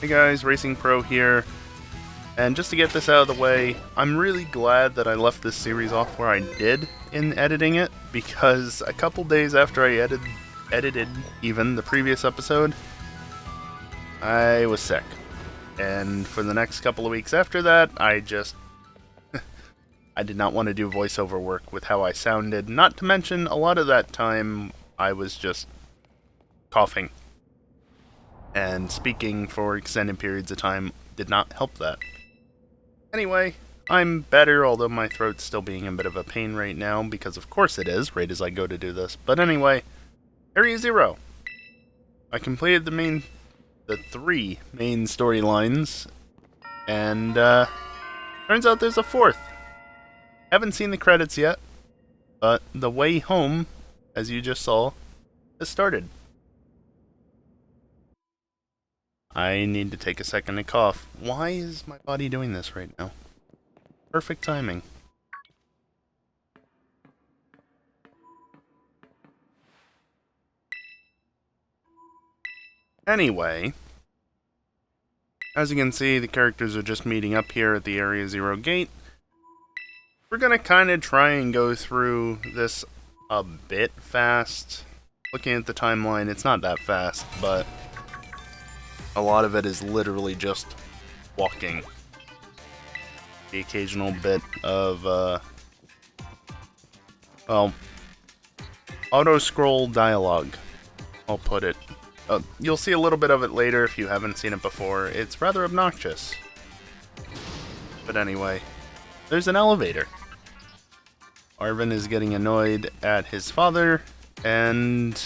Hey guys, Racing Pro here, and just to get this out of the way, I'm really glad that I left this series off where I did in editing it, because a couple days after I edited even the previous episode, I was sick. And for the next couple of weeks after that, I did not want to do voiceover work with how I sounded, not to mention a lot of that time I was just coughing. And speaking for extended periods of time did not help that. Anyway, I'm better, although my throat's still being a bit of a pain right now, because of course it is, right as I go to do this. But anyway, Area Zero. I completed the three main storylines, and turns out there's a fourth. Haven't seen the credits yet, but the way home, as you just saw, has started. I need to take a second to cough. Why is my body doing this right now? Perfect timing. Anyway, as you can see, the characters are just meeting up here at the Area Zero gate. We're gonna kind of try and go through this a bit fast. Looking at the timeline, it's not that fast, but a lot of it is literally just walking. The occasional bit of, auto-scroll dialogue, I'll put it. You'll see a little bit of it later if you haven't seen it before. It's rather obnoxious. But anyway, there's an elevator. Arvin is getting annoyed at his father, and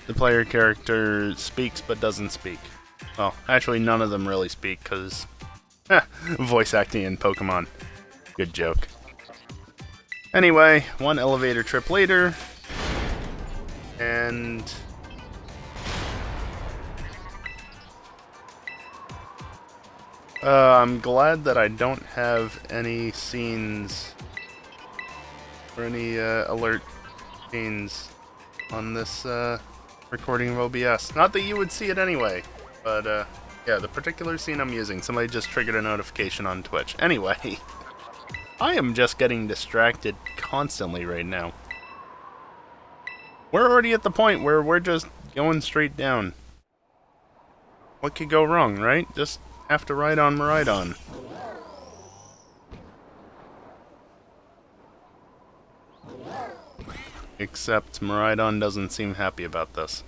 the player character speaks but doesn't speak. Well, actually none of them really speak, because voice acting in Pokémon. Good joke. Anyway, one elevator trip later, and I'm glad that I don't have any scenes or any alert scenes on this recording of OBS. Not that you would see it anyway, but yeah, the particular scene I'm using, somebody just triggered a notification on Twitch. Anyway, I am just getting distracted constantly right now. We're already at the point where we're just going straight down. What could go wrong, right? Just have to ride on Maridon. Except Maridon doesn't seem happy about this.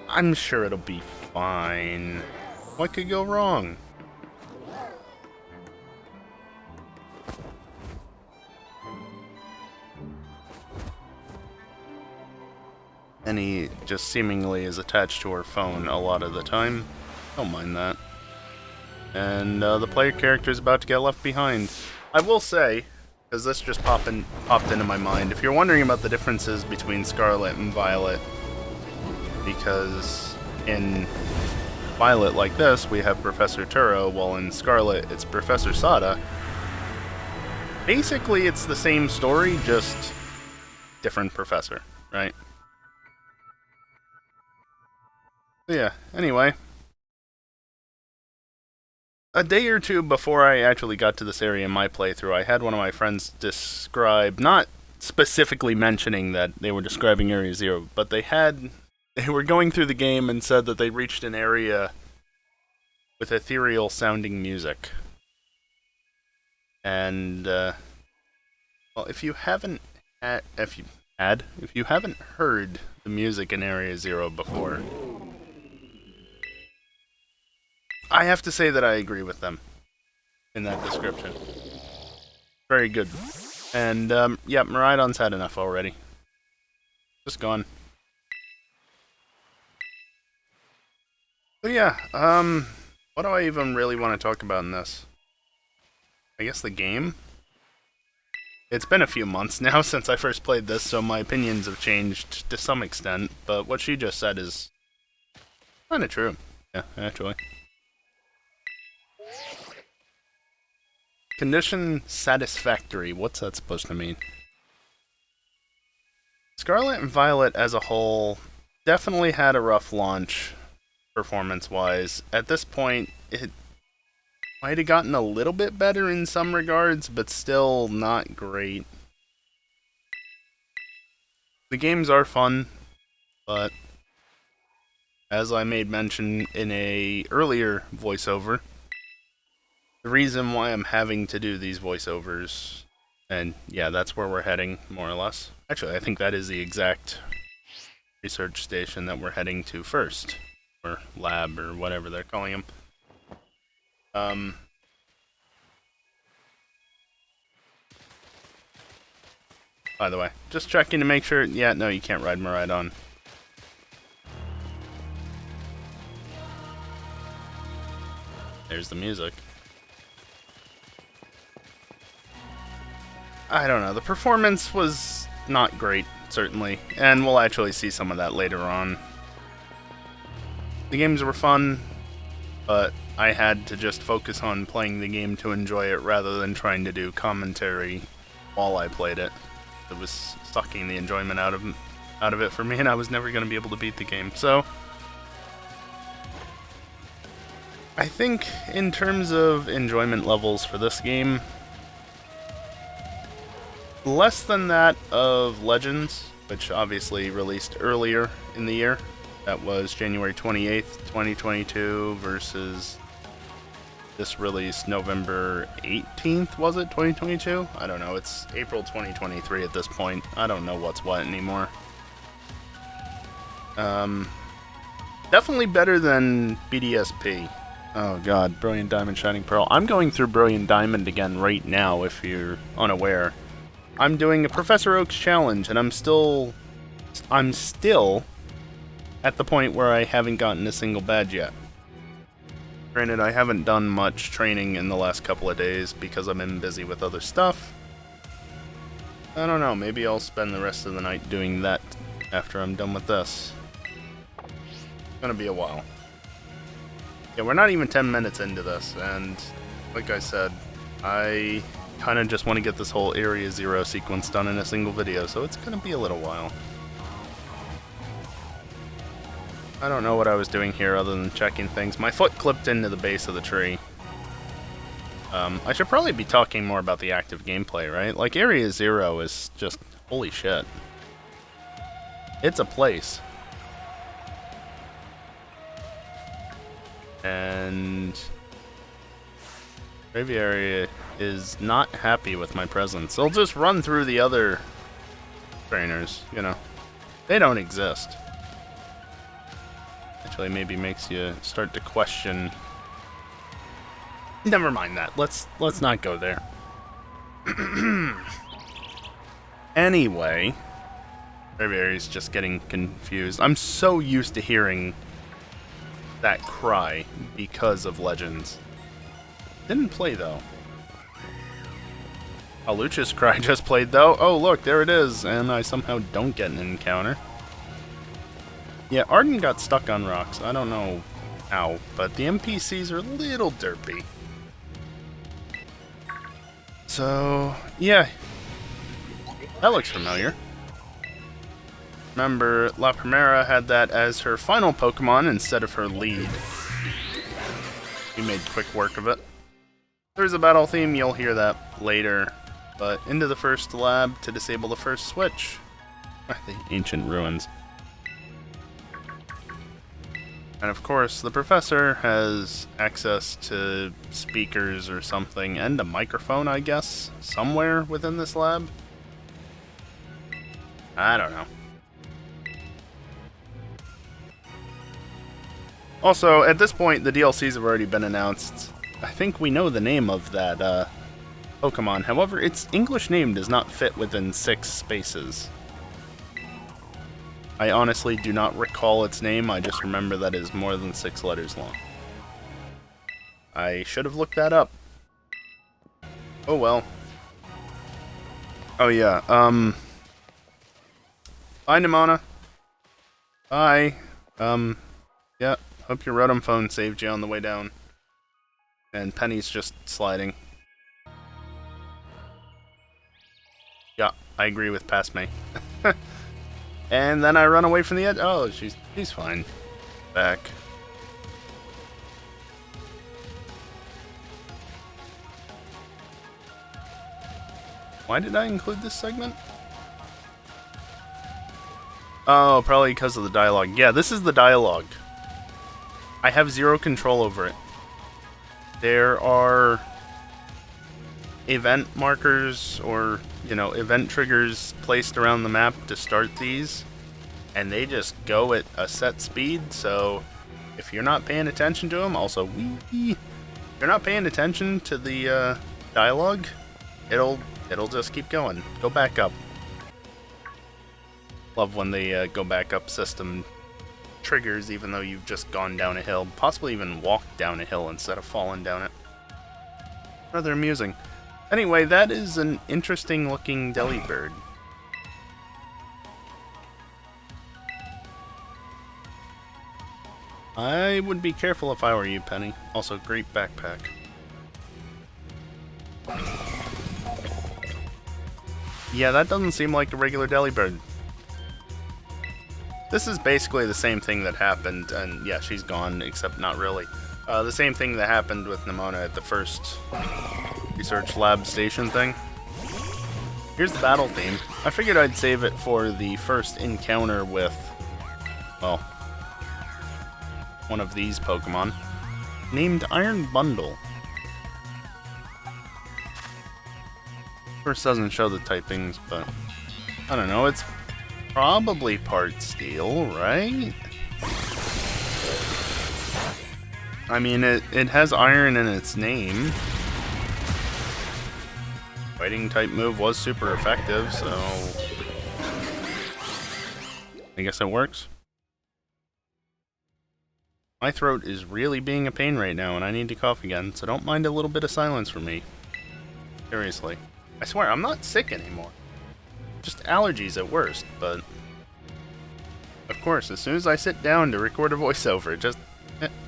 I'm sure it'll be fine. What could go wrong? Annie just seemingly is attached to her phone a lot of the time. Don't mind that. And the player character is about to get left behind. I will say, because this just popped into my mind, if you're wondering about the differences between Scarlet and Violet, because in Violet like this, we have Professor Turo, while in Scarlet, it's Professor Sada. Basically, it's the same story, just different professor, right? So yeah, anyway. A day or two before I actually got to this area in my playthrough, I had one of my friends describe, not specifically mentioning that they were describing Area Zero, but they were going through the game and said that they reached an area with ethereal sounding music. And, well, if you haven't heard the music in Area Zero before, I have to say that I agree with them in that description. Very good. And, yeah, Maridon's had enough already. Just gone. But yeah, what do I even really want to talk about in this? I guess the game? It's been a few months now since I first played this, so my opinions have changed to some extent, but what she just said is kinda true. Yeah, actually. Condition satisfactory. What's that supposed to mean? Scarlet and Violet as a whole definitely had a rough launch performance-wise. At this point, it might have gotten a little bit better in some regards, but still not great. The games are fun, but as I made mention in a earlier voiceover, the reason why I'm having to do these voiceovers, and yeah, that's where we're heading, more or less. Actually, I think that is the exact research station that we're heading to first, or lab, or whatever they're calling them. By the way, just checking to make sure. Yeah, no, you can't ride Maridon. There's the music. I don't know. The performance was not great, certainly, and we'll actually see some of that later on. The games were fun, but I had to just focus on playing the game to enjoy it rather than trying to do commentary while I played it. It was sucking the enjoyment out of it for me, and I was never going to be able to beat the game. So I think in terms of enjoyment levels for this game, less than that of Legends, which obviously released earlier in the year. That was January 28th, 2022 versus this release November 18th, was it? 2022? I don't know. It's April 2023 at this point. I don't know what's what anymore. Definitely better than BDSP. Oh god, Brilliant Diamond, Shining Pearl. I'm going through Brilliant Diamond again right now, if you're unaware. I'm doing a Professor Oak's challenge, and I'm still at the point where I haven't gotten a single badge yet. Granted, I haven't done much training in the last couple of days because I've been busy with other stuff. I don't know, maybe I'll spend the rest of the night doing that after I'm done with this. It's gonna be a while. Yeah, we're not even 10 minutes into this, and like I said, I kind of just want to get this whole Area Zero sequence done in a single video, so it's gonna be a little while. I don't know what I was doing here other than checking things. My foot clipped into the base of the tree. I should probably be talking more about the active gameplay, right? Like, Area Zero is just... holy shit. It's a place. And... Area is not happy with my presence. They'll just run through the other trainers, you know. They don't exist. Actually, maybe makes you start to question... Never mind that. Let's not go there. Anyway, Braviary's just getting confused. I'm so used to hearing that cry because of Legends. Didn't play though. Alucha's cry just played though. Oh look, there it is, and I somehow don't get an encounter. Yeah, Arden got stuck on rocks. I don't know how, but the NPCs are a little derpy. So, yeah. That looks familiar. Remember, La Primera had that as her final Pokemon instead of her lead. We made quick work of it. There's a battle theme, you'll hear that later. But into the first lab to disable the first switch. The ancient ruins. And of course, the professor has access to speakers or something, and a microphone, I guess, somewhere within this lab. I don't know. Also, at this point, the DLCs have already been announced. I think we know the name of that Pokemon. However, its English name does not fit within 6 spaces. I honestly do not recall its name, I just remember that it is more than 6 letters long. I should have looked that up. Oh well. Oh yeah, Bye, Nimona. Bye. Yeah, hope your Rotom phone saved you on the way down. And Penny's just sliding. Yeah, I agree with Past Me. And then I run away from the edge. Oh, she's fine. Back. Why did I include this segment? Oh, probably because of the dialogue. Yeah, this is the dialogue. I have zero control over it. There are event markers or, you know, event triggers placed around the map to start these, and they just go at a set speed, so if you're not paying attention to them, also, if you're not paying attention to the dialogue, it'll just keep going. Go back up. Love when the go back up system triggers even though you've just gone down a hill, possibly even walked down a hill instead of falling down it. Rather amusing. Anyway, that is an interesting looking Delibird. I would be careful if I were you, Penny. Also, great backpack. Yeah, that doesn't seem like a regular Delibird. This is basically the same thing that happened, and yeah, she's gone, except not really. The same thing that happened with Nimona at the first research lab station thing. Here's the battle theme. I figured I'd save it for the first encounter with, well, one of these Pokemon, named Iron Bundle. First doesn't show the typings, but I don't know, it's probably part steel, right? I mean, it has iron in its name. Fighting type move was super effective, so I guess it works. My throat is really being a pain right now, and I need to cough again, so don't mind a little bit of silence from me. Seriously. I swear, I'm not sick anymore. Just allergies at worst, but of course, as soon as I sit down to record a voiceover, just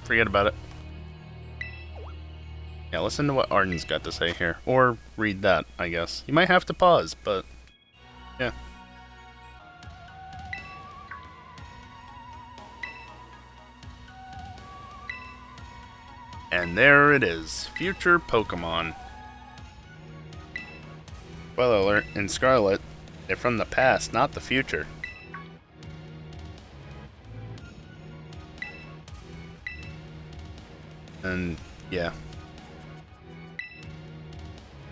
forget about it. Yeah, listen to what Arden's got to say here. Or read that, I guess. You might have to pause, but yeah. And there it is, future Pokémon. Spoiler alert, in Scarlet, they're from the past, not the future. And yeah.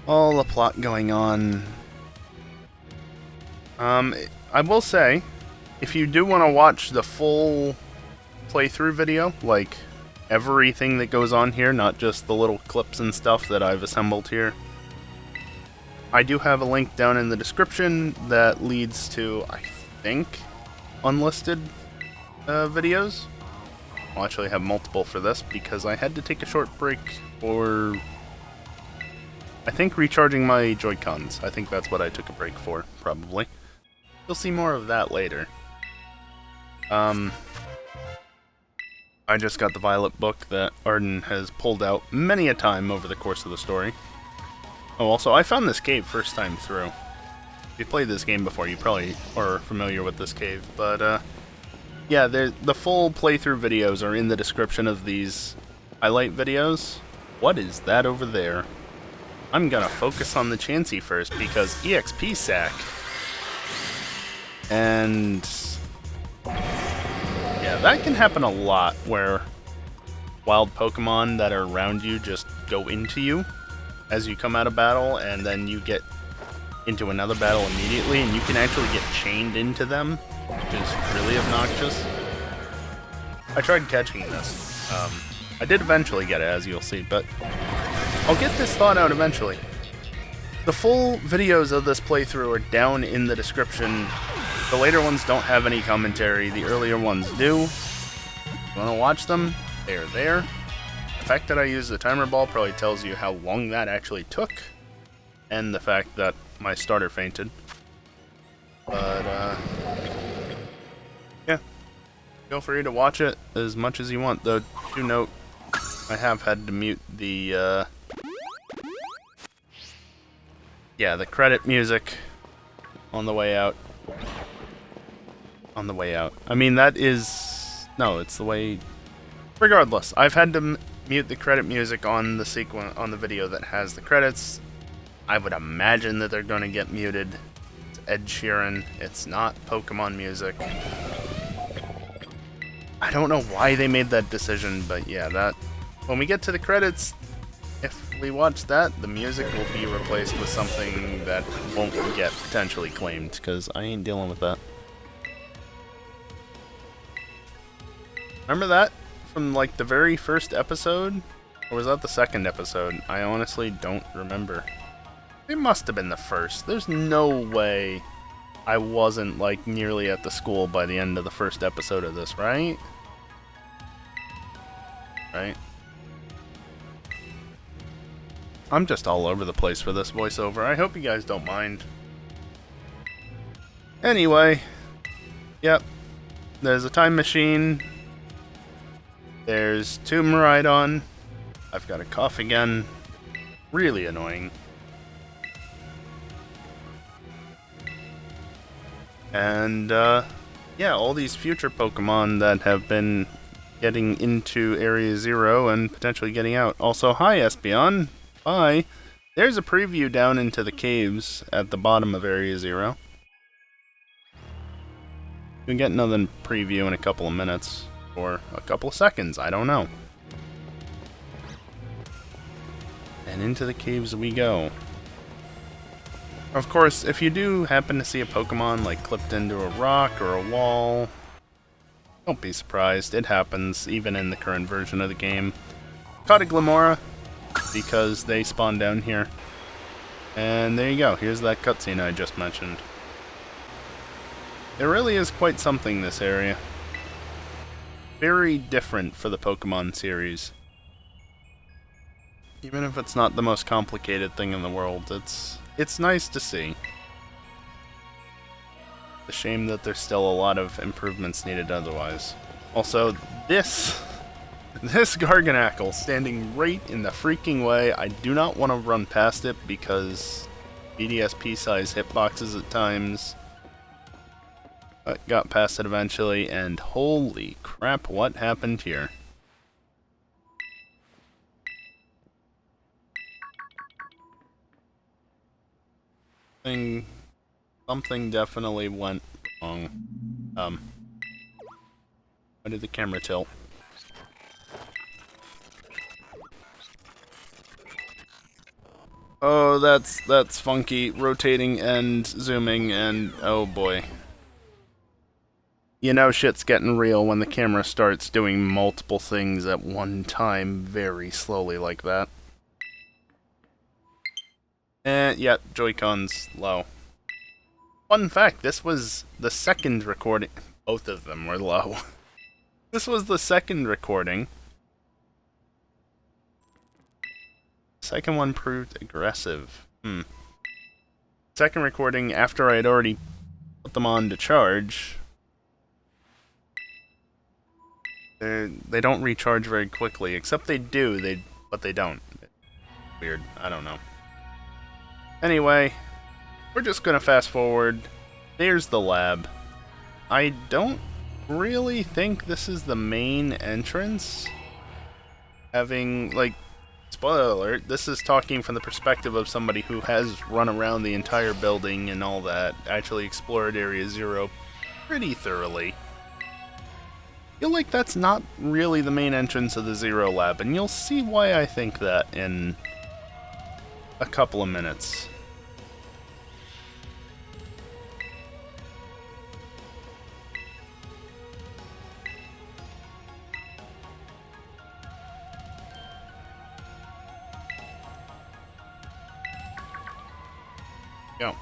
All the plot going on. I will say, if you do want to watch the full playthrough video, like everything that goes on here, not just the little clips and stuff that I've assembled here, I do have a link down in the description that leads to, I think, unlisted videos. I'll actually have multiple for this because I had to take a short break for, I think, recharging my Joy-Cons. I think that's what I took a break for, probably. You'll see more of that later. I just got the Violet book that Arden has pulled out many a time over the course of the story. Oh, also, I found this cave first time through. If you played this game before, you probably are familiar with this cave, but, yeah, the full playthrough videos are in the description of these highlight videos. What is that over there? I'm gonna focus on the Chansey first, because EXP sack. And yeah, that can happen a lot, where wild Pokemon that are around you just go into you as you come out of battle, and then you get into another battle immediately, and you can actually get chained into them, which is really obnoxious. I tried catching this. I did eventually get it, as you'll see, but I'll get this thought out eventually. The full videos of this playthrough are down in the description. The later ones don't have any commentary, the earlier ones do. If you want to watch them, they are there. The fact that I used the timer ball probably tells you how long that actually took, and the fact that my starter fainted. But, yeah. Feel free to watch it as much as you want, though do note I have had to mute the, yeah, the credit music on the way out. on the way out. I mean, that is... No, it's the way... Regardless, I've had to mute the credit music on the on the video that has the credits. I would imagine that they're going to get muted. It's Ed Sheeran. It's not Pokemon music. I don't know why they made that decision, but yeah, that... When we get to the credits, if we watch that, the music will be replaced with something that won't get potentially claimed, because I ain't dealing with that. Remember that? From, like, the very first episode? Or was that the second episode? I honestly don't remember. It must have been the first. There's no way I wasn't, like, nearly at the school by the end of the first episode of this, right? Right? I'm just all over the place for this voiceover. I hope you guys don't mind. Anyway. Yep. There's a time machine. There's Tomb Ride-On. I've got a cough again. Really annoying. And, yeah, all these future Pokemon that have been getting into Area Zero and potentially getting out. Also, hi, Espeon. Bye. There's a preview down into the caves at the bottom of Area Zero. You can get another preview in a couple of minutes. Or a couple of seconds, I don't know. And into the caves we go. Of course, if you do happen to see a Pokemon like clipped into a rock or a wall, don't be surprised, it happens even in the current version of the game. Caught a Glimora, because they spawn down here. And there you go, here's that cutscene I just mentioned. It really is quite something, this area. Very different for the Pokemon series. Even if it's not the most complicated thing in the world, it's nice to see. It's a shame that there's still a lot of improvements needed otherwise. Also, this Garganacl standing right in the freaking way. I do not want to run past it because BDSP size hitboxes at times. But got past it eventually, and holy crap, what happened here? Something definitely went wrong. Why did the camera tilt? Oh, that's funky. Rotating and zooming and oh boy. You know shit's getting real when the camera starts doing multiple things at one time very slowly like that. And yeah, Joy-Cons low. Fun fact, this was the second recording. Both of them were low. This was the second recording. Second one proved aggressive. Second recording after I had already put them on to charge. They don't recharge very quickly, except they do, but they don't. Weird, I don't know. Anyway, we're just gonna fast forward. There's the lab. I don't really think this is the main entrance. Having, like, spoiler alert, this is talking from the perspective of somebody who has run around the entire building and all that, actually explored Area Zero pretty thoroughly. I feel like that's not really the main entrance of the Zero Lab, and you'll see why I think that in a couple of minutes. Go.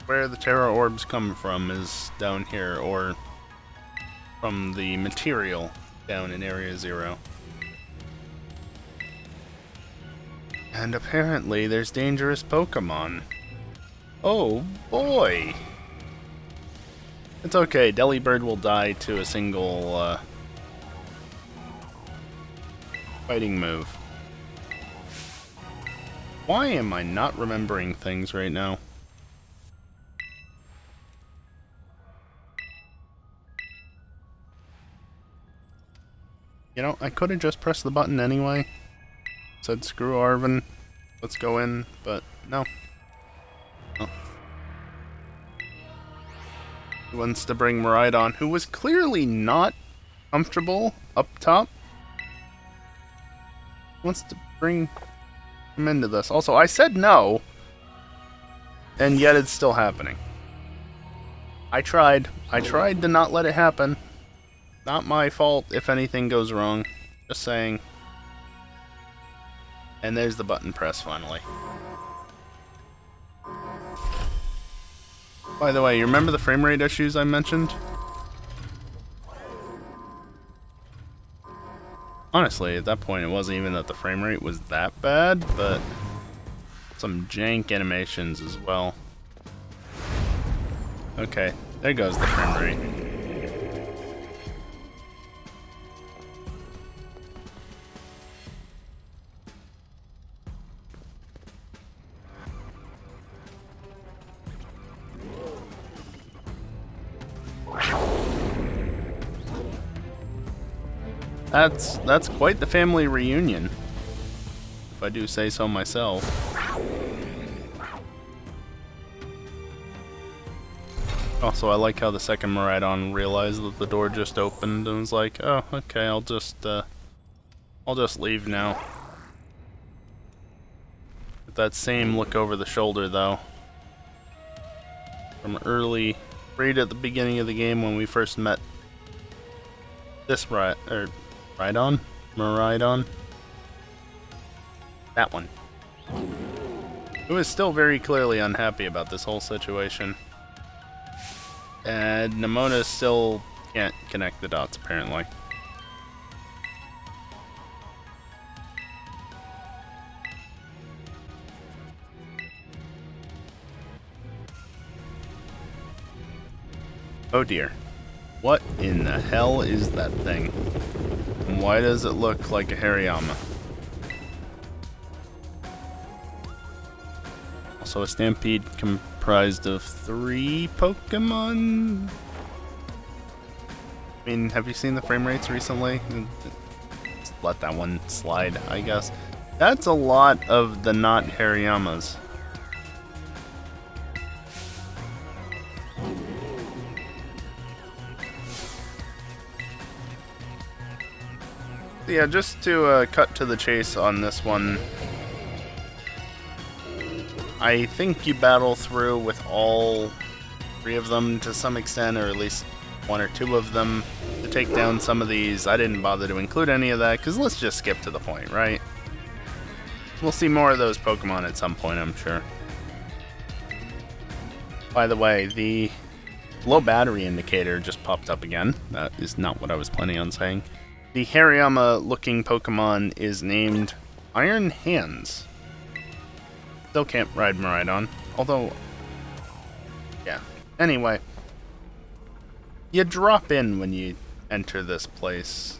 Where the Terra Orbs come from is down here, or from the material down in Area Zero. And apparently there's dangerous Pokemon. Oh boy! It's okay, Delibird will die to a single fighting move. Why am I not remembering things right now? You know, I could have just pressed the button anyway. Said, screw Arvin, let's go in, but no. Oh. He wants to bring Miraidon, who was clearly not comfortable up top. He wants to bring him into this. Also, I said no, and yet it's still happening. I tried to not let it happen. Not my fault if anything goes wrong. Just saying. And there's the button press finally. By the way, you remember the frame rate issues I mentioned? Honestly, at that point it wasn't even that the frame rate was that bad, but some jank animations as well. Okay, there goes the frame rate. That's quite the family reunion, if I do say so myself. Also, I like how the second Miraidon realized that the door just opened and was like, "Oh, okay, I'll just leave now." With that same look over the shoulder, though, from early, right at the beginning of the game when we first met this Miraidon? That one. Who is still very clearly unhappy about this whole situation. And Nemona still can't connect the dots, apparently. Oh dear. What in the hell is that thing? And why does it look like a Hariyama? Also, a Stampede comprised of 3 Pokémon? I mean, have you seen the frame rates recently? Just let that one slide, I guess. That's a lot of the not Hariyamas. Yeah, just to cut to the chase on this one, I think you battle through with all 3 of them to some extent, or at least 1 or 2 of them, to take down some of these. I didn't bother to include any of that, because let's just skip to the point, right? We'll see more of those Pokemon at some point, I'm sure. By the way, the low battery indicator just popped up again. That is not what I was planning on saying. The Hariyama-looking Pokemon is named Iron Hands. Still can't ride Miraidon, although, yeah. Anyway, you drop in when you enter this place.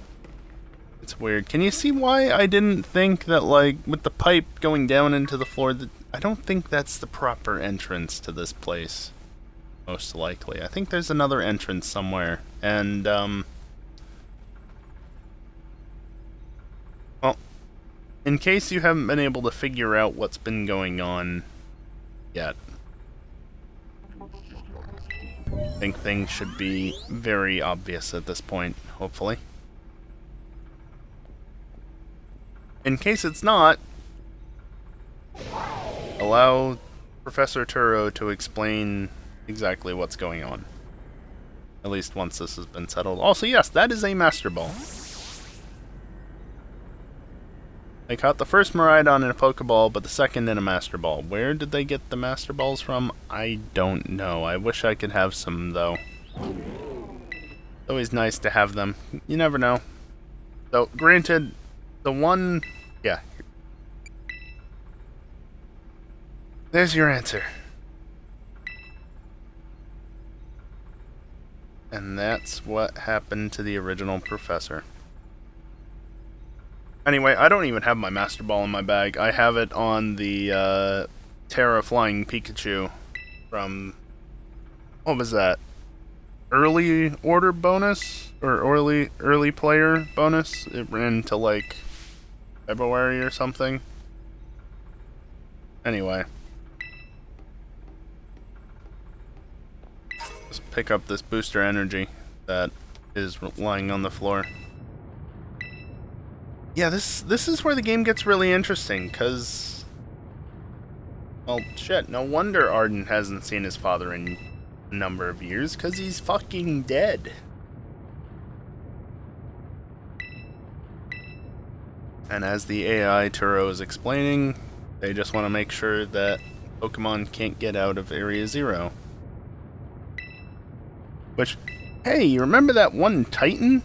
It's weird. Can you see why I didn't think that, like, with the pipe going down into the floor, that I don't think that's the proper entrance to this place, most likely. I think there's another entrance somewhere, and, well, in case you haven't been able to figure out what's been going on yet, I think things should be very obvious at this point, hopefully. In case it's not, allow Professor Turo to explain exactly what's going on. At least once this has been settled. Also, yes, that is a Master Ball. I caught the first Miraidon in a Pokeball, but the second in a Master Ball. Where did they get the Master Balls from? I don't know. I wish I could have some, though. It's always nice to have them. You never know. So, granted, the one... yeah. There's your answer. And that's what happened to the original professor. Anyway, I don't even have my Master Ball in my bag. I have it on the Terra Flying Pikachu from... what was that? early order bonus or early player bonus. It ran to like February or something. Anyway, just pick up this booster energy that is lying on the floor. Yeah, this is where the game gets really interesting, because, well, shit, no wonder Arden hasn't seen his father in a number of years, because he's fucking dead. And as the AI Turo is explaining, they just want to make sure that Pokemon can't get out of Area Zero. Which, hey, you remember that one Titan?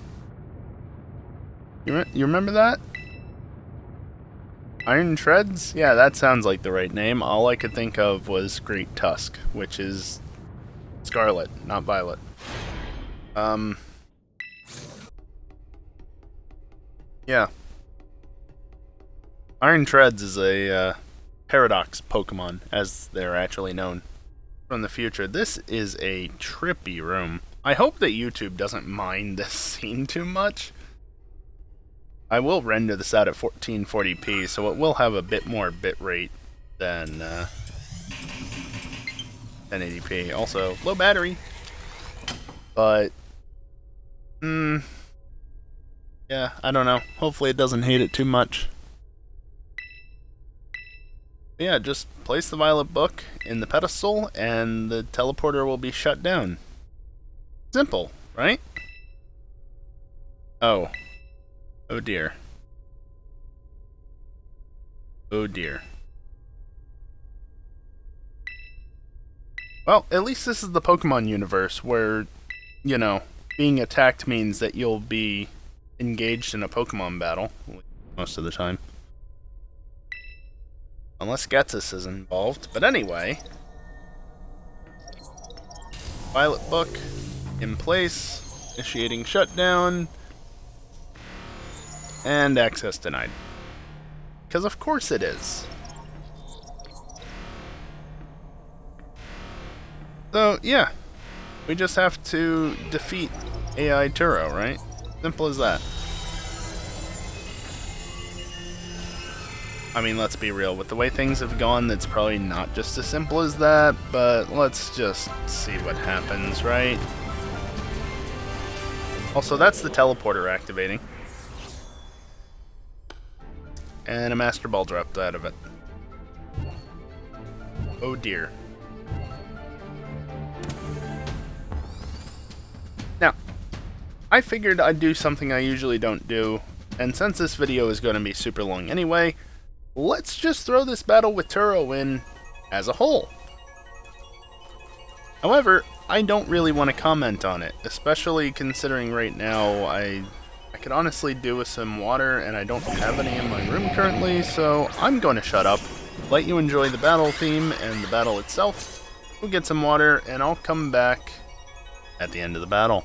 You remember that? Iron Treads? Yeah, that sounds like the right name. All I could think of was Great Tusk, which is Scarlet, not Violet. Yeah. Iron Treads is a Paradox Pokemon, as they're actually known from the future. This is a trippy room. I hope that YouTube doesn't mind this scene too much. I will render this out at 1440p, so it will have a bit more bitrate than 1080p. Also, low battery. But, yeah, I don't know. Hopefully it doesn't hate it too much. Yeah, just place the Violet Book in the pedestal, and the teleporter will be shut down. Simple, right? Oh. Oh dear. Oh dear. Well, at least this is the Pokemon universe where, you know, being attacked means that you'll be engaged in a Pokemon battle most of the time. Unless Getsus is involved. But anyway, Violet Book in place, initiating shutdown, and access denied. Because of course it is. So, yeah. We just have to defeat AI Turo, right? Simple as that. I mean, let's be real. With the way things have gone, it's probably not just as simple as that, but let's just see what happens, right? Also, that's the teleporter activating. And a Master Ball dropped out of it. Oh dear. Now, I figured I'd do something I usually don't do, and since this video is going to be super long anyway, let's just throw this battle with Turo in as a whole. However, I don't really want to comment on it, especially considering right now I could honestly do with some water, and I don't have any in my room currently, so I'm going to shut up, let you enjoy the battle theme and the battle itself. We'll get some water, and I'll come back at the end of the battle.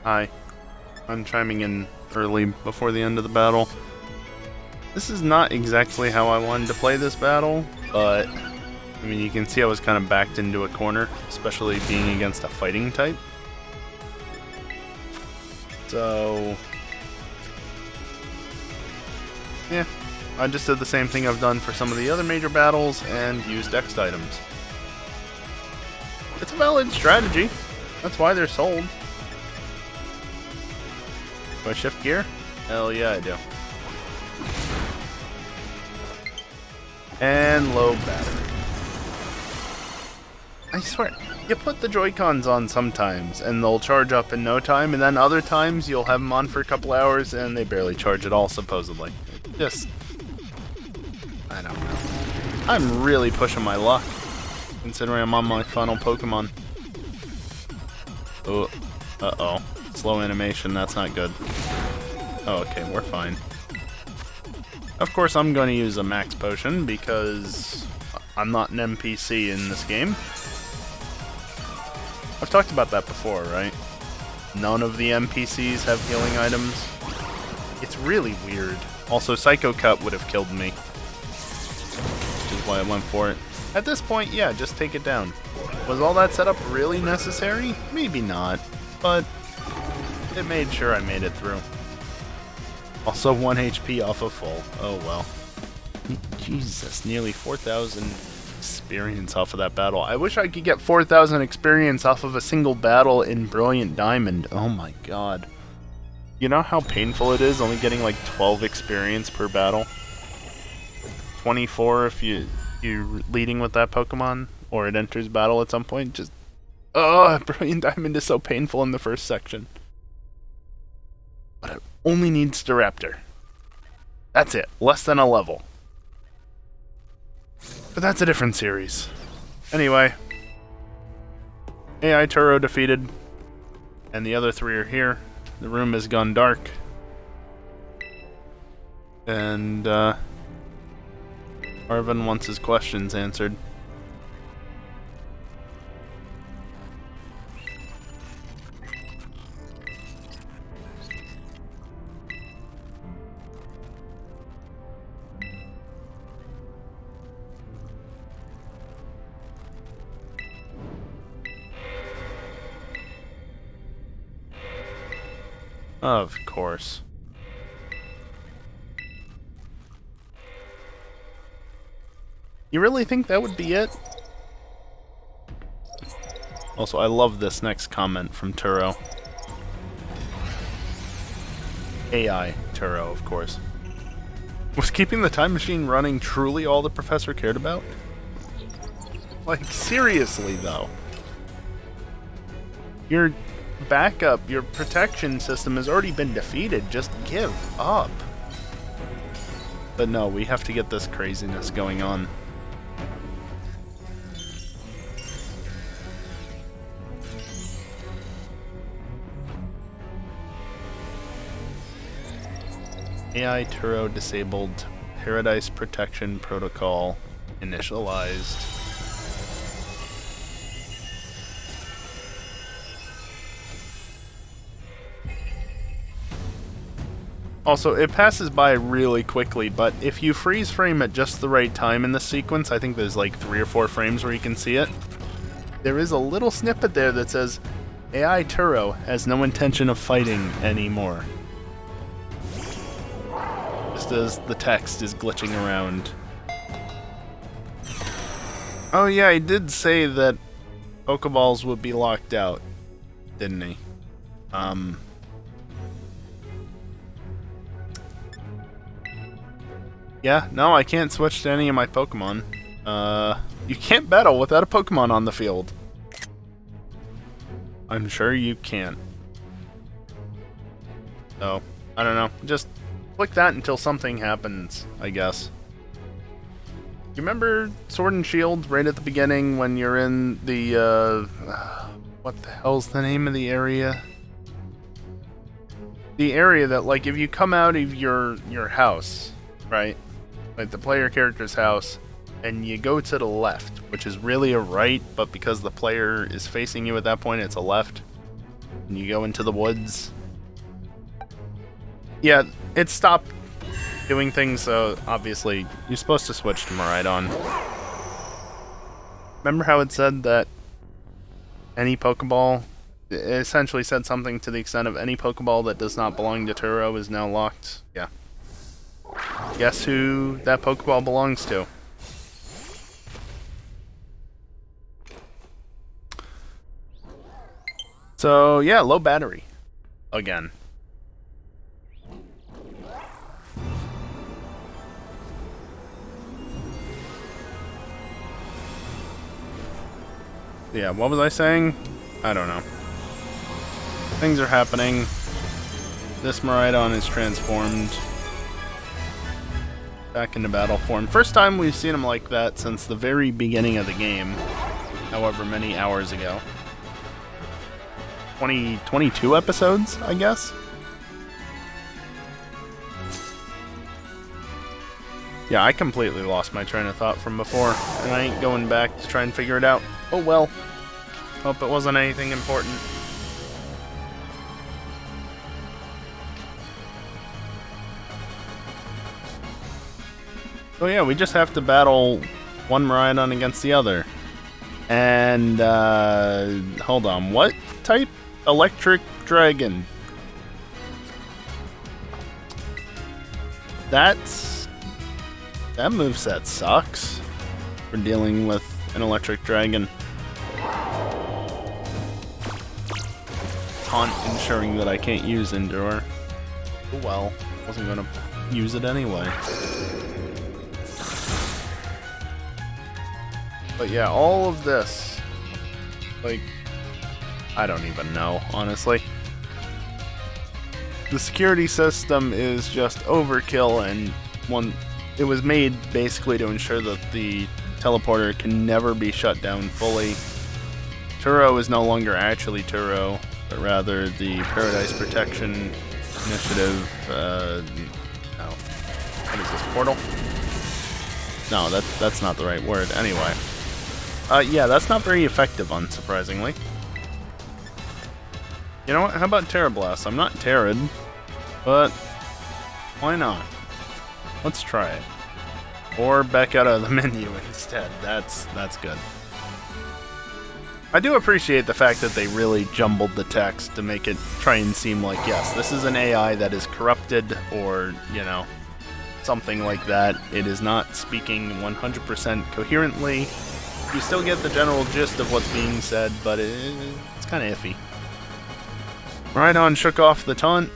Hi. I'm chiming in early before the end of the battle. This is not exactly how I wanted to play this battle, but I mean, you can see I was kind of backed into a corner, especially being against a fighting type. So, yeah, I just did the same thing I've done for some of the other major battles and used X items. It's a valid strategy. That's why they're sold. Do I shift gear? Hell yeah, I do. And low battery. I swear, you put the Joy-Cons on sometimes, and they'll charge up in no time, and then other times you'll have them on for a couple hours, and they barely charge at all, supposedly. Just... I don't know. I'm really pushing my luck, considering I'm on my final Pokemon. Oh, uh-oh. Slow animation, that's not good. Oh, okay, we're fine. Of course, I'm going to use a max potion, because I'm not an NPC in this game. I've talked about that before, right? None of the NPCs have healing items. It's really weird. Also, Psycho Cut would have killed me, which is why I went for it. At this point, yeah, just take it down. Was all that setup really necessary? Maybe not, but it made sure I made it through. Also, 1 HP off of full. Oh well. Jesus, nearly 4,000 experience off of that battle. I wish I could get 4,000 experience off of a single battle in Brilliant Diamond. Oh my god. You know how painful it is only getting like 12 experience per battle? 24 if you're leading with that Pokemon, or it enters battle at some point. Just, oh, Brilliant Diamond is so painful in the first section. But it only needs Staraptor. That's it. Less than a level. But that's a different series. Anyway. AI Turo defeated. And the other three are here. The room has gone dark. And, Arvin wants his questions answered. Of course. You really think that would be it? Also, I love this next comment from Turo. AI Turo, of course. Was keeping the time machine running truly all the professor cared about? Like, seriously, though. Your backup, your protection system has already been defeated. Just give up. But no, we have to get this craziness going on. AI Turo disabled. Paradise Protection Protocol initialized. Also, it passes by really quickly, but if you freeze frame at just the right time in the sequence, I think there's like 3 or 4 frames where you can see it, there is a little snippet there that says, AI Turo has no intention of fighting anymore. Just as the text is glitching around. Oh yeah, he did say that Pokeballs would be locked out, didn't he? Yeah, no, I can't switch to any of my Pokemon. You can't battle without a Pokemon on the field. I'm sure you can't. So, I don't know. Just click that until something happens, I guess. You remember Sword and Shield right at the beginning when you're in the, what the hell's the name of the area? The area that, like, if you come out of your house, right? Like the player character's house, and you go to the left, which is really a right, but because the player is facing you at that point, it's a left. And you go into the woods. Yeah, it stopped doing things, so obviously you're supposed to switch to Miraidon. Remember how it said that any Pokeball, it essentially said something to the extent of any Pokeball that does not belong to Turo is now locked? Yeah. Guess who that Pokeball belongs to? So, yeah, low battery. Again. Yeah, what was I saying? I don't know. Things are happening. This Miraidon is transformed back into battle form. First time we've seen him like that since the very beginning of the game, however many hours ago. 22 episodes, I guess? Yeah, I completely lost my train of thought from before, and I ain't going back to try and figure it out. Oh well. Hope it wasn't anything important. So yeah, we just have to battle one Miraidon against the other. And, hold on, what type? Electric Dragon. That moveset sucks for dealing with an Electric Dragon. Taunt ensuring that I can't use Endure. Oh well, wasn't gonna use it anyway. But yeah, all of this, like, I don't even know, honestly. The security system is just overkill, and it was made basically to ensure that the teleporter can never be shut down fully. Turo is no longer actually Turo, but rather the Paradise Protection Initiative, no. What is this, Portal? No, that's not the right word. Anyway. Yeah, that's not very effective, unsurprisingly. You know what? How about Terra Blast? I'm not Terrid, but why not? Let's try it. Or back out of the menu instead. That's good. I do appreciate the fact that they really jumbled the text to make it try and seem like, yes, this is an AI that is corrupted, or, you know, something like that. It is not speaking 100% coherently. You still get the general gist of what's being said, but it's kind of iffy. Miraidon shook off the taunt,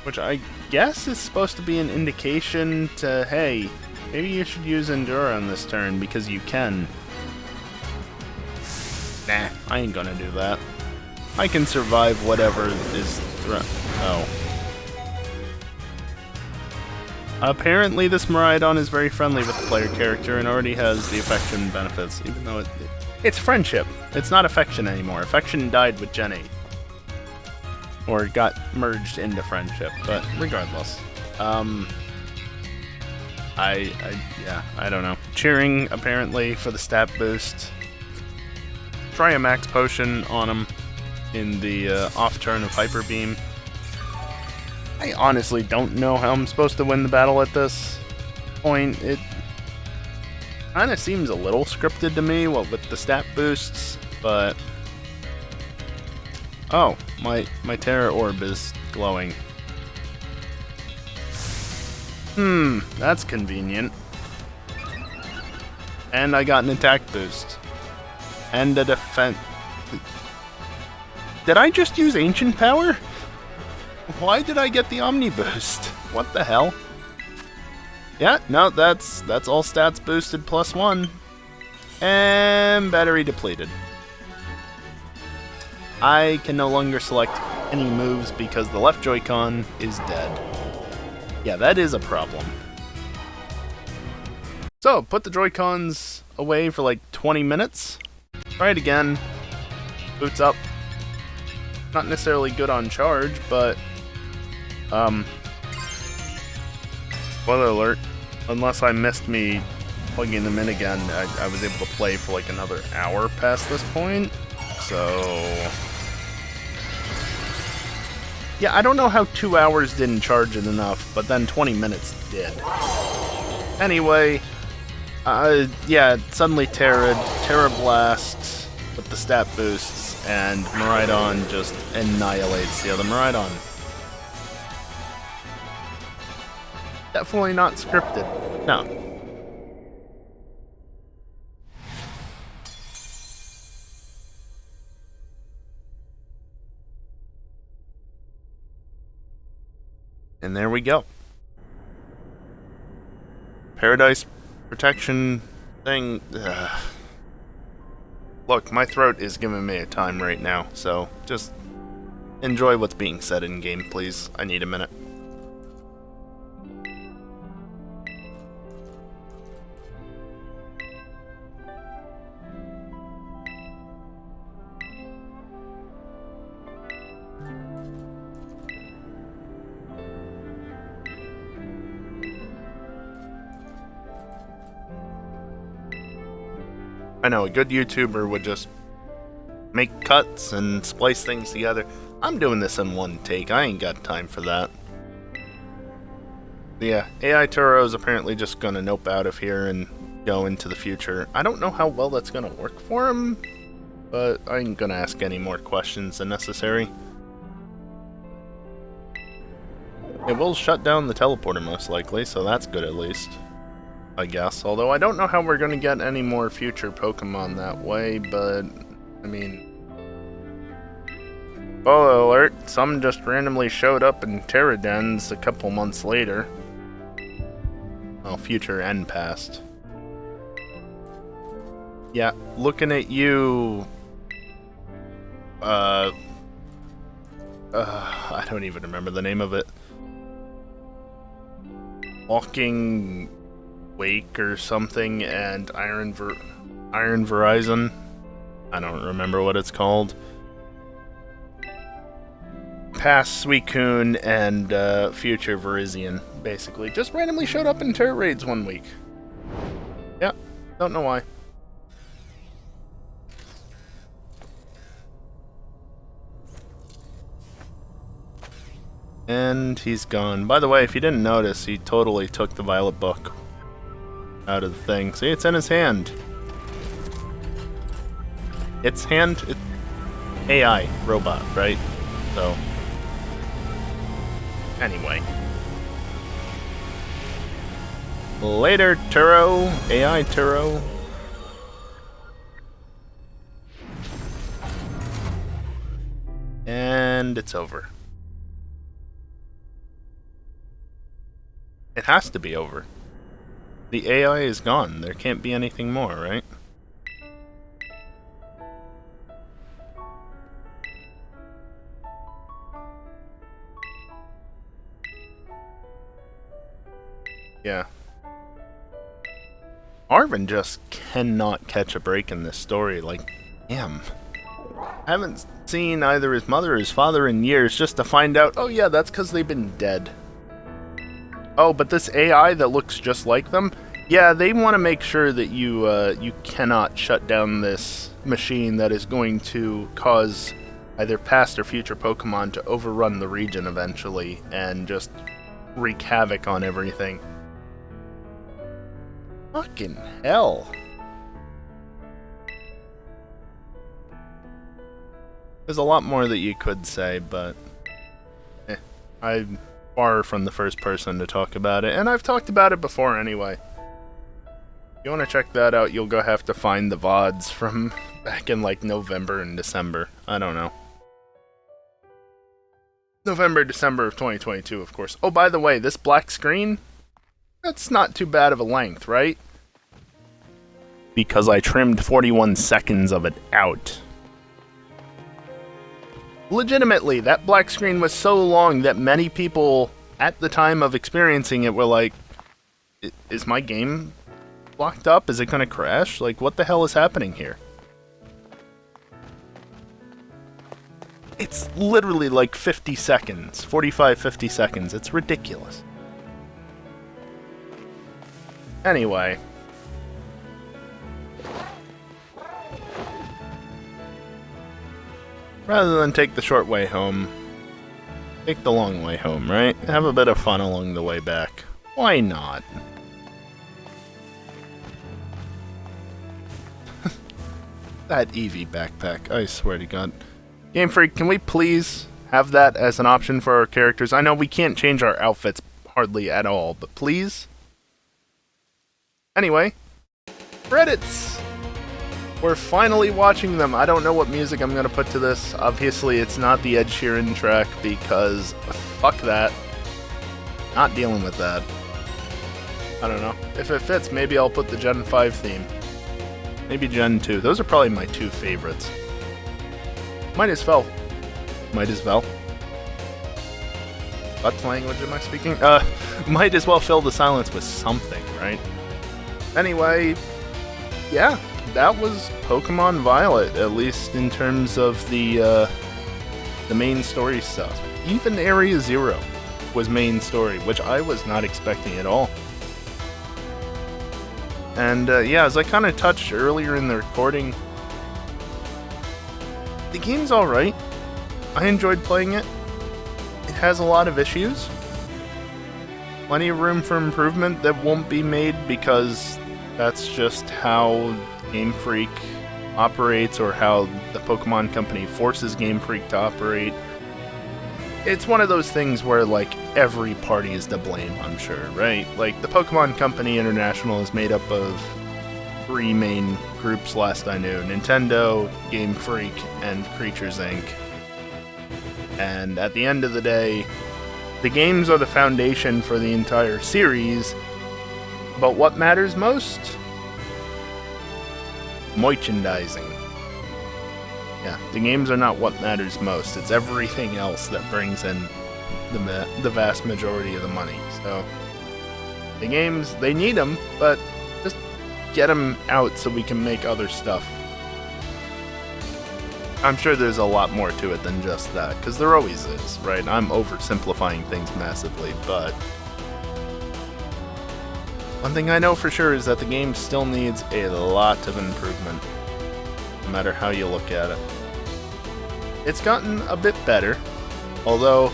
which I guess is supposed to be an indication to, hey, maybe you should use Endure on this turn because you can. Nah, I ain't gonna do that. I can survive whatever is oh. Apparently this Miraidon is very friendly with the player character and already has the affection benefits, even though it's friendship. It's not affection anymore. Affection died with Gen 8. Or got merged into friendship, but regardless. I don't know. Cheering, apparently, for the stat boost. Try a max potion on him in the off turn of Hyper Beam. I honestly don't know how I'm supposed to win the battle at this point. It kind of seems a little scripted to me, what with the stat boosts, but... Oh, my Terra Orb is glowing. That's convenient. And I got an attack boost. And a defense... Did I just use Ancient Power? Why did I get the Omni Boost? What the hell? Yeah, no, that's all stats boosted +1. And battery depleted. I can no longer select any moves because the left Joy-Con is dead. Yeah, that is a problem. So, put the Joy-Cons away for like 20 minutes. Try it again. Boots up. Not necessarily good on charge, but... spoiler alert. Unless I missed me plugging them in again, I was able to play for like another hour past this point. So... yeah, I don't know how 2 hours didn't charge it enough, but then 20 minutes did. Anyway, yeah, suddenly Terra Blast with the stat boosts, and Miraidon just annihilates the other Miraidon. Definitely not scripted. No. And there we go. Paradise Protection thing. Look, my throat is giving me a time right now, so just enjoy what's being said in game, please. I need a minute. I know, a good YouTuber would just make cuts and splice things together. I'm doing this in one take. I ain't got time for that. Yeah, AI Turo is apparently just gonna nope out of here and go into the future. I don't know how well that's gonna work for him, but I ain't gonna ask any more questions than necessary. It will shut down the teleporter most likely, so that's good at least, I guess. Although I don't know how we're gonna get any more future Pokemon that way, but I mean... Spoiler alert, some just randomly showed up in Terradens a couple months later. Well, future and past. Yeah, looking at you... I don't even remember the name of it. Walking Wake or something, and Iron Verizon. I don't remember what it's called. Past Suicune and future Virizion, basically. Just randomly showed up in Terra Raids one week. Yeah, don't know why. And he's gone. By the way, if you didn't notice, he totally took the Violet Book out of the thing. See, it's in his hand. It's AI robot, right? So anyway. Later, Turo. AI Turo. And it's over. It has to be over. The AI is gone. There can't be anything more, right? Yeah. Arvin just cannot catch a break in this story. Like, damn. I haven't seen either his mother or his father in years just to find out, oh yeah, that's because they've been dead. Oh, but this AI that looks just like them? Yeah, they want to make sure that you cannot shut down this machine that is going to cause either past or future Pokemon to overrun the region eventually and just wreak havoc on everything. Fucking hell. There's a lot more that you could say, but I'm far from the first person to talk about it, and I've talked about it before anyway. If you want to check that out, you'll go have to find the VODs from back in like November and December. I don't know. November, December of 2022, of course. Oh, by the way, this black screen, that's not too bad of a length, right? Because I trimmed 41 seconds of it out. Legitimately, that black screen was so long that many people at the time of experiencing it were like, is my game locked up? Is it gonna crash? Like, what the hell is happening here? It's literally like 50 seconds, 45, 50 seconds. It's ridiculous. Anyway. Rather than take the short way home, take the long way home, right? Have a bit of fun along the way back. Why not? That Eevee backpack, I swear to God. Game Freak, can we please have that as an option for our characters? I know we can't change our outfits hardly at all, but please? Anyway, credits! We're finally watching them. I don't know what music I'm gonna put to this. Obviously, it's not the Ed Sheeran track because fuck that. Not dealing with that. I don't know. If it fits, maybe I'll put the Gen 5 theme. Maybe Gen 2. Those are probably my two favorites. Might as well. Might as well. What language am I speaking? Might as well fill the silence with something, right? Anyway, yeah, that was Pokemon Violet, at least in terms of the main story stuff. Even Area Zero was main story, which I was not expecting at all. And yeah, as I kind of touched earlier in the recording, the game's alright. I enjoyed playing it. It has a lot of issues. Plenty of room for improvement that won't be made because that's just how Game Freak operates, or how the Pokemon Company forces Game Freak to operate. It's one of those things where, like, every party is to blame, I'm sure, right? Like, the Pokemon Company International is made up of 3 main groups last I knew: Nintendo, Game Freak, and Creatures Inc. And at the end of the day, the games are the foundation for the entire series, but what matters most? Merchandising. Yeah, the games are not what matters most. It's everything else that brings in the vast majority of the money. So, the games, they need them, but just get them out so we can make other stuff. I'm sure there's a lot more to it than just that, because there always is, right? I'm oversimplifying things massively, but one thing I know for sure is that the game still needs a lot of improvement, no matter how you look at it. It's gotten a bit better, although,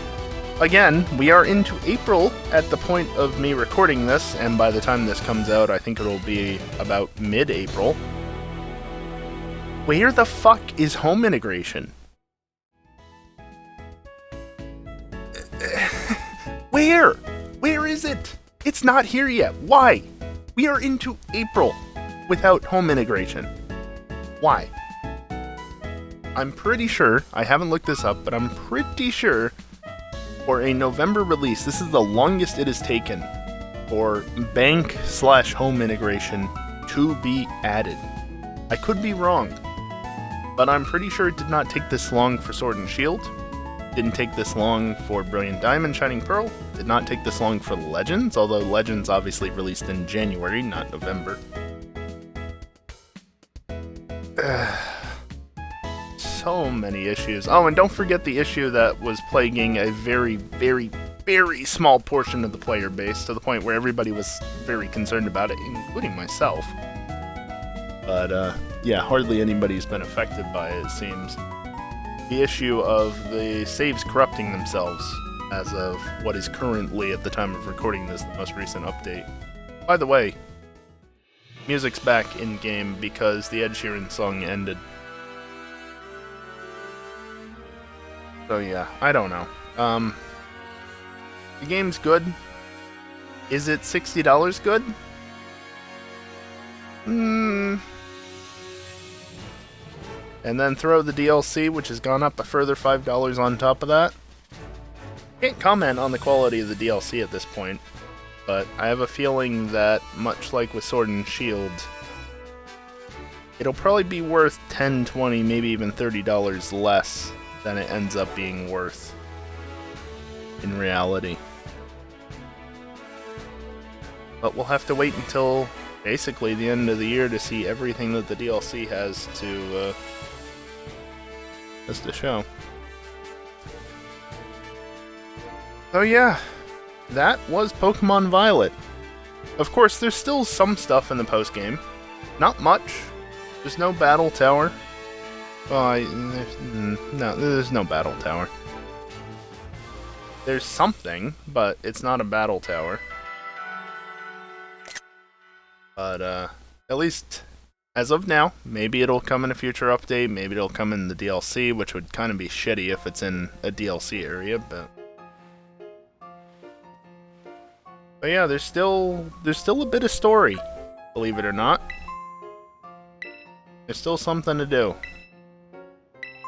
again, we are into April at the point of me recording this, and by the time this comes out, I think it'll be about mid-April. Where the fuck is home integration? Where? Where is it? It's not here yet. Why? We are into April without home integration. Why? I'm pretty sure, I haven't looked this up, but I'm pretty sure for a November release, this is the longest it has taken for bank/home integration to be added. I could be wrong, but I'm pretty sure it did not take this long for Sword and Shield. Didn't take this long for Brilliant Diamond, Shining Pearl. Did not take this long for Legends, although Legends obviously released in January, not November. So many issues. Oh, and don't forget the issue that was plaguing a very, very, very small portion of the player base, to the point where everybody was very concerned about it, including myself. But, yeah, hardly anybody's been affected by it, it seems. The issue of the saves corrupting themselves as of what is currently, at the time of recording this, the most recent update. By the way, music's back in-game because the Ed Sheeran song ended. So yeah, I don't know. The game's good. Is it $60 good? And then throw the DLC, which has gone up a further $5 on top of that. Can't comment on the quality of the DLC at this point, but I have a feeling that, much like with Sword and Shield, it'll probably be worth $10, $20, maybe even $30 less than it ends up being worth in reality. But we'll have to wait until basically the end of the year to see everything that the DLC has to show. So yeah, that was Pokemon Violet. Of course, there's still some stuff in the post-game. Not much. There's no battle tower. Well, there's no battle tower. There's something, but it's not a battle tower. But, at least as of now, maybe it'll come in a future update, maybe it'll come in the DLC, which would kind of be shitty if it's in a DLC area, but yeah, there's still a bit of story, believe it or not. There's still something to do.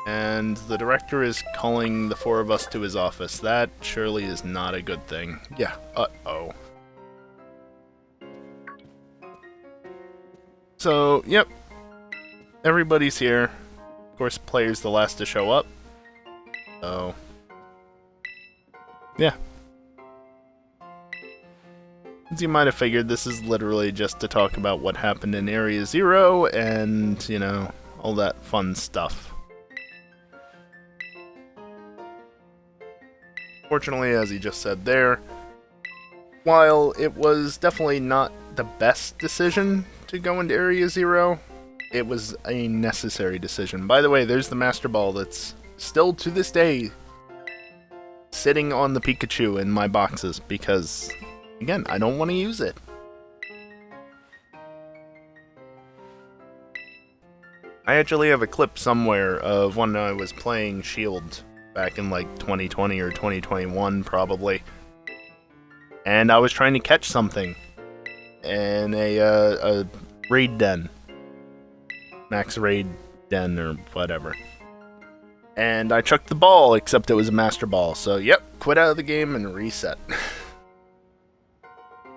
And the director is calling the 4 of us to his office. That surely is not a good thing. Yeah, uh-oh. So, yep. everybody's here. Of course, player's the last to show up. So, yeah. As you might have figured, this is literally just to talk about what happened in Area Zero and, you know, all that fun stuff. Fortunately, as he just said there, while it was definitely not the best decision to go into Area Zero, it was a necessary decision. By the way, there's the Master Ball that's still to this day sitting on the Pikachu in my boxes because, again, I don't want to use it. I actually have a clip somewhere of when I was playing Shield back in like 2020 or 2021 probably. And I was trying to catch something in a raid den. Max raid den or whatever. And I chucked the ball, except it was a Master Ball. So, yep, quit out of the game and reset.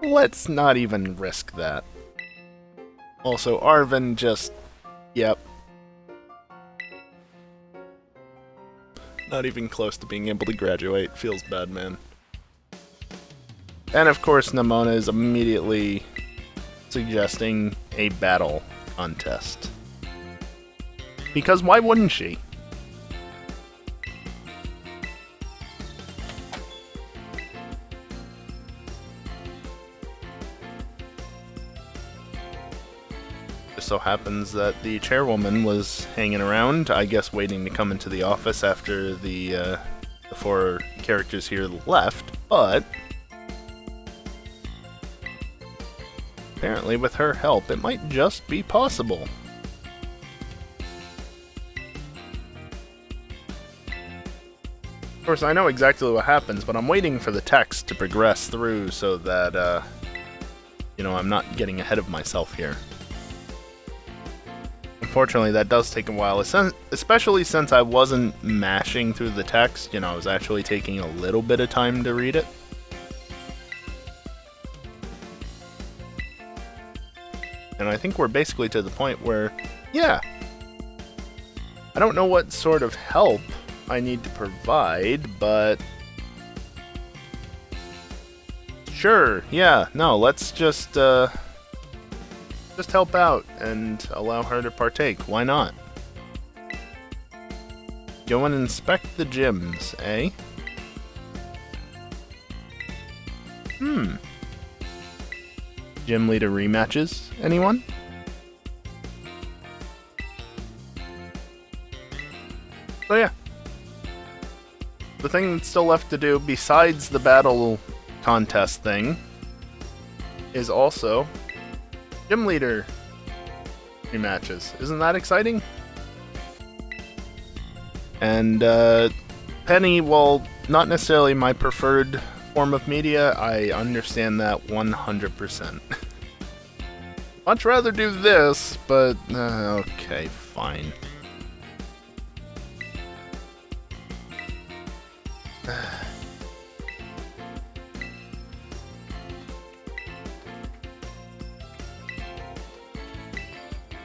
Let's not even risk that. Also, Arvin just... Yep. Not even close to being able to graduate. Feels bad, man. And of course, Nimona is immediately suggesting a battle contest. Because why wouldn't she? Just so happens that the chairwoman was hanging around, I guess waiting to come into the office after the four characters here left, but apparently with her help it might just be possible. Of course, I know exactly what happens, but I'm waiting for the text to progress through so that, you know, I'm not getting ahead of myself here. Unfortunately, that does take a while, especially since I wasn't mashing through the text. You know, I was actually taking a little bit of time to read it. And I think we're basically to the point where, yeah, I don't know what sort of help I need to provide, but sure, yeah, no, let's just help out and allow her to partake. Why not? Go and inspect the gyms, eh? Gym leader rematches, anyone? So yeah. The thing that's still left to do, besides the battle contest thing, is also gym leader rematches. Isn't that exciting? And Penny, while not necessarily my preferred form of media, I understand that 100%. Much rather do this, but okay, fine.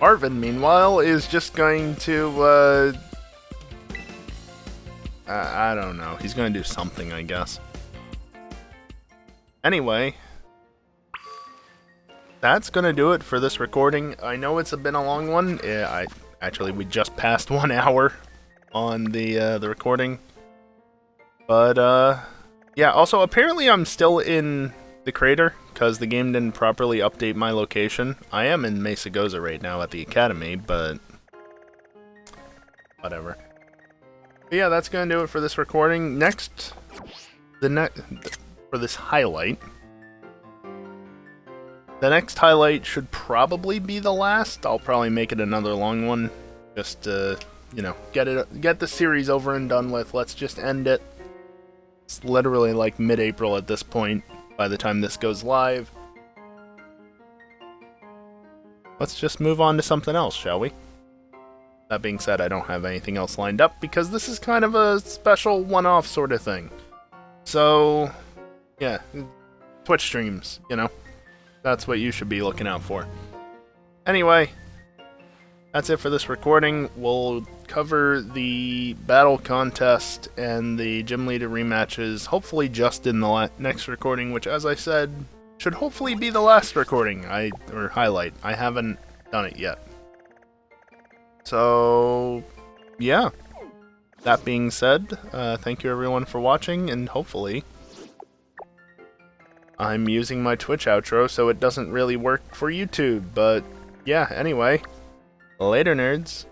Arvin, meanwhile, is just going to, I don't know. He's going to do something, I guess. Anyway, that's going to do it for this recording. I know it's been a long one. We just passed 1 hour on the recording. But, yeah, also, apparently I'm still in the crater, because the game didn't properly update my location. I am in Mesa Goza right now at the Academy, but whatever. But yeah, that's going to do it for this recording. Next, for this highlight, the next highlight should probably be the last. I'll probably make it another long one, just to, you know, get the series over and done with. Let's just end it. It's literally like mid-April at this point, by the time this goes live. Let's just move on to something else, shall we? That being said, I don't have anything else lined up, because this is kind of a special one-off sort of thing. So, yeah, Twitch streams, you know? That's what you should be looking out for. Anyway, that's it for this recording. We'll cover the battle contest and the gym leader rematches, hopefully just in the next recording, which, as I said, should hopefully be the last recording or highlight. I haven't done it yet. So, yeah. That being said, thank you everyone for watching, and hopefully I'm using my Twitch outro so it doesn't really work for YouTube, but yeah, anyway. Later, nerds.